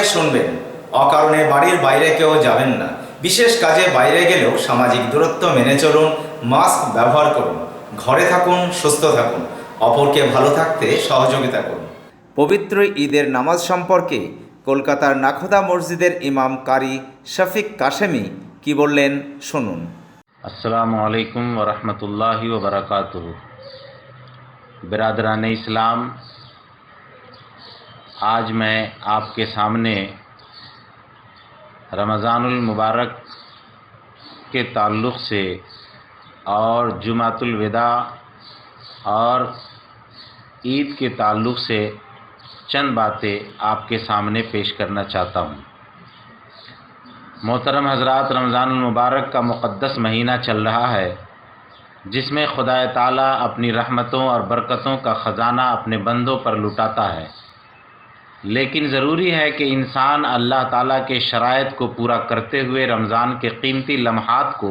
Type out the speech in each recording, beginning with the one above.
সাবধানে শুনবেন। অকারণে বাড়ির বাইরে কেউ যাবেন না। বিশেষ কাজে বাইরে গেলেও সামাজিক দূরত্ব মেনে চলুন, মাস্ক ব্যবহার করুন, ঘরে থাকুন, সুস্থ থাকুন, অপরকে ভালো থাকতে সহযোগিতা করুন। পবিত্র ঈদের নামাজ সম্পর্কে কলকাতার নাখোদা মসজিদের ইমাম কারি শফিক কাশেমি কি বললেন শুনুন। अस्सलामु अलैकुम व रहमतुल्लाहि व बरकातुहू। बिरादरान इस्लाम, आज मैं आपके सामने रमज़ानुल मुबारक के ताल्लुक़ से और जुमातुल विदा और ईद के ताल्लुक़ से चंद बातें आपके सामने पेश करना चाहता हूँ। मोहतरम हज़रात, रमज़ानुल मुबारक का मुक़द्दस महीना चल रहा है, जिसमें खुदा ताला अपनी रहमतों और बरकतों का ख़ज़ाना अपने बंदों पर लुटाता है। लेकिन ज़रूरी है कि इंसान अल्लाह ताला के शराइत को पूरा करते हुए रमज़ान के कीमती लम्हात को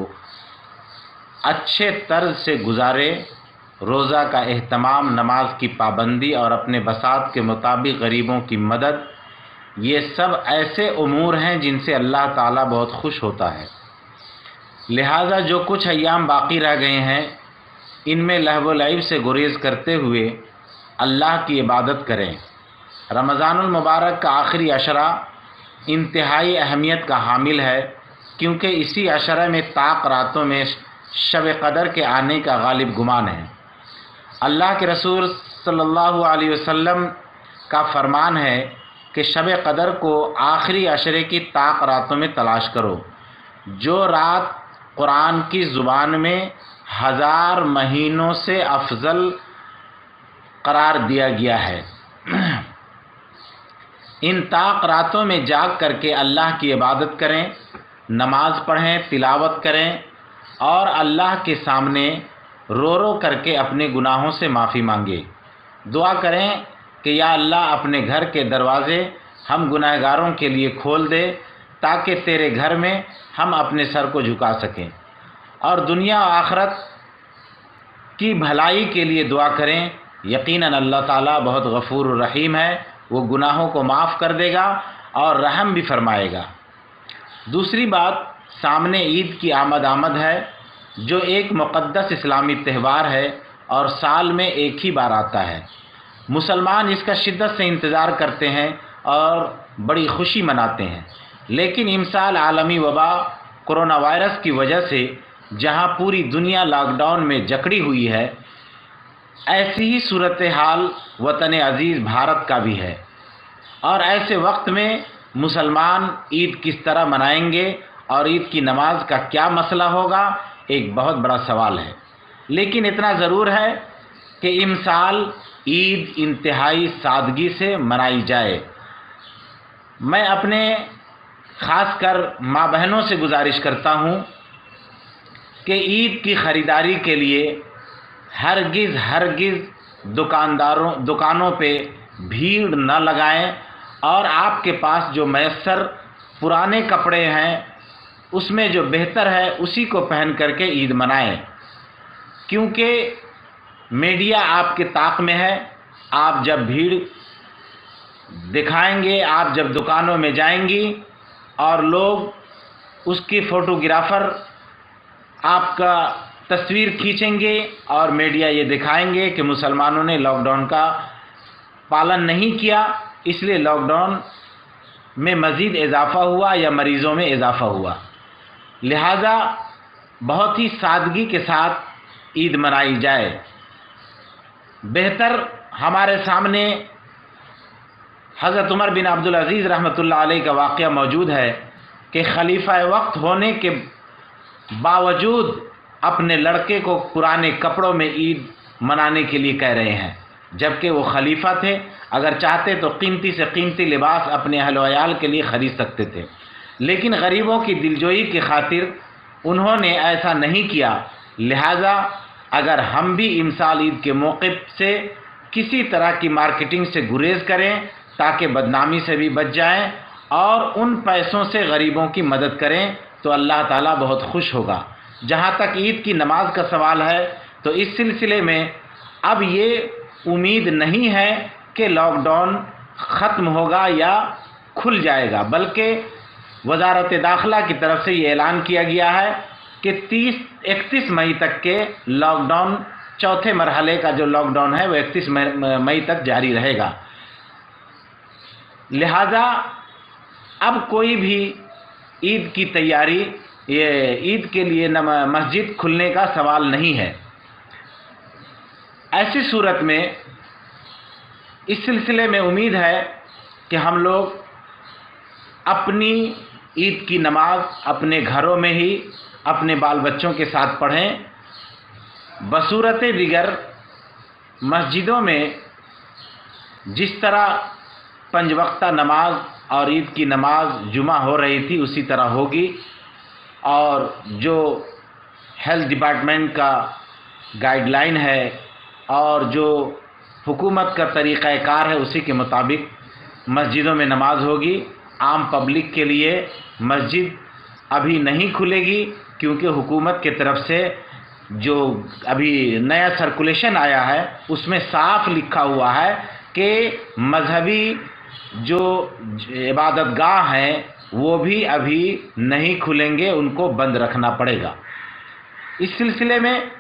अच्छे तर्ज से गुजारे। रोज़ा का एहतमाम, नमाज की पाबंदी और अपने बसात के मुताबिक गरीबों की मदद, ये सब ऐसे उमूर हैं जिनसे अल्लाह ताला बहुत खुश होता है। लिहाजा जो कुछ अय्याम बाकी रह गए हैं, इनमें लहव लईब से गुरेज़ करते हुए अल्लाह की इबादत करें। रमज़ानुल मुबारक का आखिरी अशरा इंतहाई अहमियत का हामिल है, क्योंकि इसी अशरा में ताक रातों में शब क़दर के आने का गालिब गुमान है। अल्लाह के रसूल सल्लल्लाहु अलैहि वसल्लम का फरमान है कि शब क़दर को आखिरी अशरे की ताक रातों में तलाश करो। जो रात कुरान की ज़ुबान में 1000 महीनों से अफजल करार दिया गया है। इन ताक रातों में जाग करके अल्लाह की इबादत करें, नमाज पढ़ें, तिलावत करें और अल्लाह के सामने रो रो करके अपने गुनाहों से माफ़ी मांगे। दुआ करें कि या अल्लाह, अपने घर के दरवाज़े हम गुनहगारों के लिए खोल दे, ताकि तेरे घर में हम अपने सर को झुका सकें। और दुनिया और आखिरत की भलाई के लिए दुआ करें। यकीनन अल्लाह ताला बहुत गफ़ूर रहीम है, वो गुनाहों को माफ़ कर देगा और रहम भी फरमाएगा। दूसरी बात, सामने ईद की आमद है, जो एक मुक़द्दस इस्लामी त्यौहार है और साल में एक ही बार आता है। मुसलमान इसका शिद्दत से इंतज़ार करते हैं और बड़ी खुशी मनाते हैं। लेकिन इमसाल आलमी वबा कोरोना वायरस की वजह से जहां पूरी दुनिया लॉकडाउन में जकड़ी हुई है, ऐसी ही सूरत हाल वतन अज़ीज़ भारत का भी है। और ऐसे वक्त में मुसलमान ईद किस तरह मनाएंगे और ईद की नमाज का क्या मसला होगा, एक बहुत बड़ा सवाल है। लेकिन इतना ज़रूर है कि इमसाल ईद इंतहाई सादगी से मनाई जाए। मैं अपने ख़ासकर माँ बहनों से गुजारिश करता हूँ कि ईद की ख़रीदारी के लिए हरगिज़ दुकानों पे भीड़ न लगाएं और आपके पास जो मैसर पुराने कपड़े हैं, उसमें जो बेहतर है उसी को पहन करके ईद मनाएं। क्योंकि मीडिया आपके ताक में है। आप जब भीड़ दिखाएंगे, आप जब दुकानों में जाएंगी और लोग उसकी फ़ोटोग्राफ़र आपका तस्वीर खींचेंगे और मीडिया ये दिखाएंगे कि मुसलमानों ने लॉकडाउन का पालन नहीं किया, इसलिए लॉकडाउन में मज़ीद इजाफ़ा हुआ या मरीज़ों में इजाफ़ा हुआ। लिहाजा बहुत ही सादगी के साथ ईद मनाई जाए। बेहतर हमारे सामने हज़रत उमर बिन अब्दुल अज़ीज़ रहमतुल्लाह अलैह का वाक़या मौजूद है कि खलीफा वक्त होने के बावजूद अपने लड़के को पुराने कपड़ों में ईद मनाने के लिए कह रहे हैं, जबकि वो खलीफा थे। अगर चाहते तो कीमती से कीमती लिबास अपने अहल व अयाल के लिए ख़रीद सकते थे, लेकिन गरीबों की दिलजोई की खातिर उन्होंने ऐसा नहीं किया। लिहाजा अगर हम भी इमसाल ईद के मौके से किसी तरह की मार्केटिंग से गुरेज करें ताकि बदनामी से भी बच जाएं और उन पैसों से गरीबों की मदद करें, तो अल्लाह ताला बहुत खुश होगा। जहाँ तक ईद की नमाज का सवाल है, तो इस सिलसिले में अब ये उम्मीद नहीं है कि लॉकडाउन ख़त्म होगा या खुल जाएगा, बल्कि वजारत दाखिला की तरफ से ये ऐलान किया गया है कि 31 मई तक के लॉकडाउन, चौथे मरहले का जो लॉकडाउन है वो 31 मई तक जारी रहेगा। लिहाजा अब कोई भी ईद की तैयारी, ये ईद के लिए मस्जिद खुलने का सवाल नहीं है। ऐसी सूरत में इस सिलसिले में उम्मीद है कि हम लोग अपनी ईद की नमाज अपने घरों में ही अपने बाल बच्चों के साथ पढ़ें। बसूरत दिगर मस्जिदों में जिस तरह पंज वक्ता नमाज और ईद की नमाज जुमा हो रही थी उसी तरह होगी, और जो हेल्थ डिपार्टमेंट का गाइडलाइन है और जो हुकूमत का तरीक़ाकार है उसी के मुताबिक मस्जिदों में नमाज होगी। आम पब्लिक के लिए मस्जिद अभी नहीं खुलेगी, क्योंकि हुकूमत की तरफ से जो अभी नया सर्कुलेशन आया है उसमें साफ लिखा हुआ है कि मजहबी जो इबादतगाह हैं वो भी अभी नहीं खुलेंगे, उनको बंद रखना पड़ेगा। इस सिलसिले में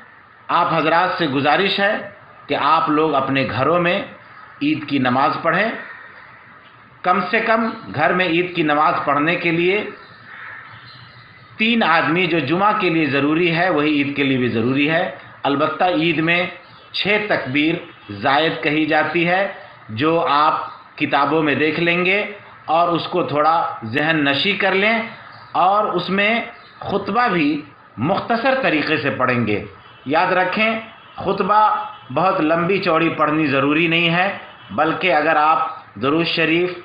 आप हजरात से गुजारिश है कि आप लोग अपने घरों में ईद की नमाज़ पढ़ें। कम से कम घर में ईद की नमाज़ पढ़ने के लिए 3 आदमी, जो जुमा के लिए ज़रूरी है वही ईद के लिए भी ज़रूरी है। अलबत्ता ईद में 6 तकबीर ज़ायद कही जाती है, जो आप किताबों में देख लेंगे और उसको थोड़ा जहन नशी कर लें, और उसमें खुतबा भी मुख्तसर तरीक़े से पढ़ेंगे। याद रखें, खुतबा बहुत लंबी चौड़ी पढ़नी ज़रूरी नहीं है, बल्कि अगर आप दुरूद शरीफ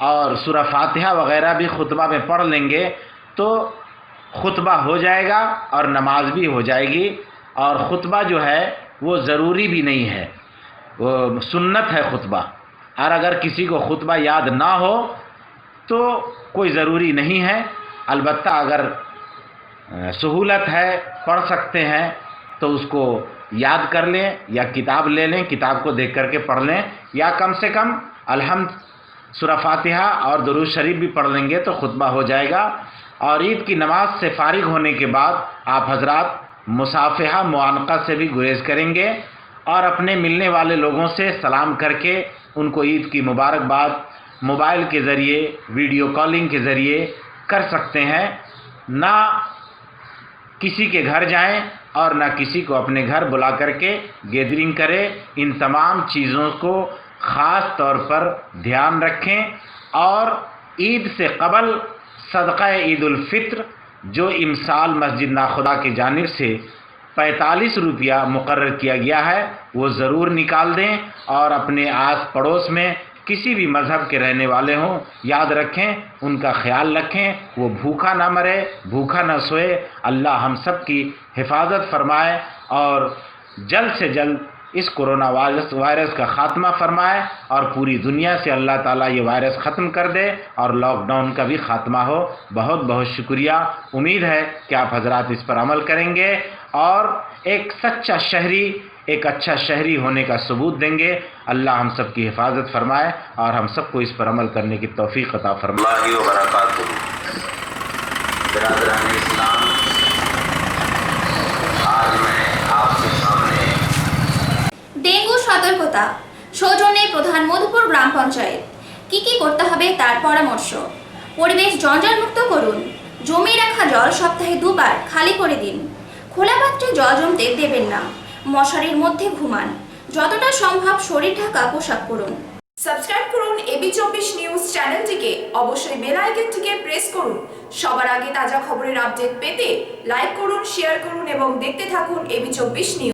और सूरह फातिहा वग़ैरह भी खुतबा में पढ़ लेंगे तो खुतबा हो जाएगा और नमाज भी हो जाएगी। और खुतबा जो है वो ज़रूरी भी नहीं है, वो सुन्नत है खुतबा। और अगर किसी को खुतबा याद ना हो तो कोई ज़रूरी नहीं है। अलबत्ता अगर सहूलत है, पढ़ सकते हैं तो उसको याद कर लें या किताब ले लें, किताब को देख करके पढ़ लें, या कम से कम अलहम्द, सूरह फातिहा और दुरूद शरीफ भी पढ़ लेंगे तो खुतबा हो जाएगा। और ईद की नमाज से फारिग होने के बाद आप हजरात मुसाफिहा मुआनका से भी गुरेज करेंगे और अपने मिलने वाले लोगों से सलाम करके उनको ईद की मुबारकबाद मोबाइल के ज़रिए, वीडियो कॉलिंग के ज़रिए कर सकते हैं। ना किसी के घर जाएं और ना किसी को अपने घर बुला करके गैदरिंग करें। इन तमाम चीज़ों को ख़ास तौर पर ध्यान रखें। और ईद से क़बल सदक़ा ईद उल फ़ित्र जो इमसाल मस्जिद नाखुदा की जानिब से 45 रुपया मुकर्रर किया गया है वो ज़रूर निकाल दें। और अपने आस पड़ोस में किसी भी मज़हब के रहने वाले हों, याद रखें, उनका ख्याल रखें, वो भूखा ना मरे, भूखा ना सोए। अल्लाह हम सब की हिफाजत फरमाए और जल्द से जल्द इस कोरोना वायरस का ख़ात्मा फरमाए और पूरी दुनिया से अल्लाह ताला ये वायरस ख़त्म कर दे और लॉकडाउन का भी ख़ात्मा हो। बहुत बहुत शुक्रिया। उम्मीद है कि आप हजरात इस पर अमल करेंगे और एक सच्चा शहरी, एक अच्छा शहरी होने का सबूत देंगे। अल्लाह हम सब की हिफाजत फरमाए और हम सबको इस पर अमल करने की तौफीक अता फरमाए। बिरादरान इस्लाम, आज मैं आपके सामने ডেঙ্গু সতর্কতা সৌজন্যে প্রধান মধুপুর গ্রাম পঞ্চায়েত কি করতে হবে তার পরামর্শ। পরিবেশ জঞ্জালমুক্ত করুন। জমে রাখা জল সপ্তাহে 2 বার খালি করে দিন। খোলা পাত্রে জল জমতে দেবেন না। মশারির মধ্যে ঘুমান। যতটা সম্ভব শরীর ঢাকা পোশাক পরুন। সাবস্ক্রাইব করুন এবি24 নিউজ চ্যানেলটিকে, অবশ্যই বেল আইকনটিকে প্রেস করুন। সবার আগে তাজা খবরের আপডেট পেতে লাইক করুন, শেয়ার করুন এবং দেখতে থাকুন এবি24 নিউজ।